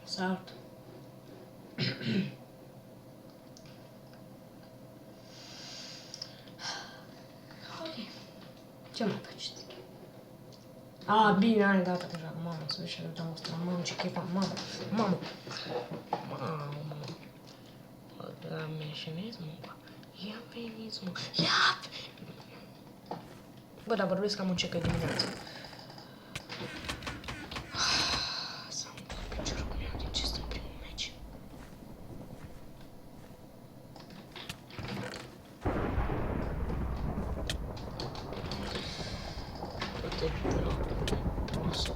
Salut! Ok. Ce mai faceți? A, bine, ai gata deja. Mamă, să vezi ce dăm asta. Mamă, ce chef am. Mamă, mamă. Mamă. Bă, menționez, mă. Ia veniți, mă. Ia! Bă, dar vorbesc cam încecă dimineața. Să-mi dă piciorul cu ea din ce stă în primul meci. Uite blocul ăsta.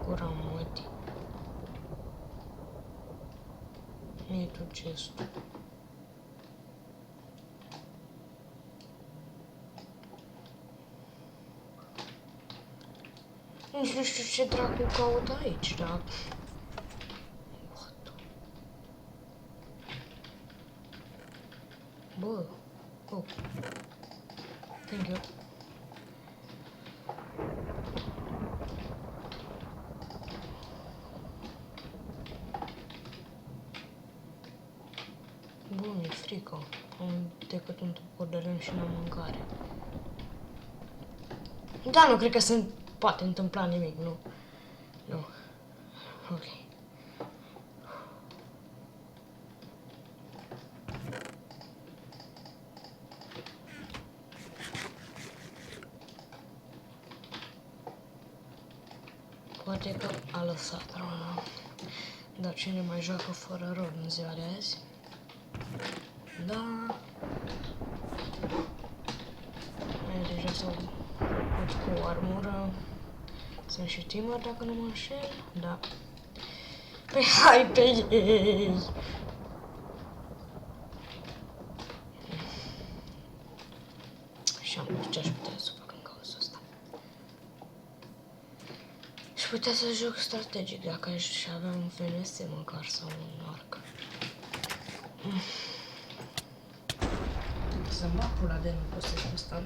Gura mătii. Mitul gestul. Nici nu știu ce dracu caut aici, dar... What? Bă, oh. Thank you. Bă, mi-e frică. Am decât un topor de lemn și n-am mâncare. Da, nu cred că se poate întâmpla nimic, nu. Nu. Ok. Poate că a lăsat Rona. Dar cine mai joacă fără rol în ziua de azi? Da. Aia deja s-au făcut cu armură. Sunt și teamer dacă nu mă înșel. Da. Păi hai pe ei! Și am văzut ce aș putea să fac în cauza asta. Și putea să joc strategic dacă aș avea un FNS măcar sau un arc. Să-mi bag pula de nu pot să-i ăsta.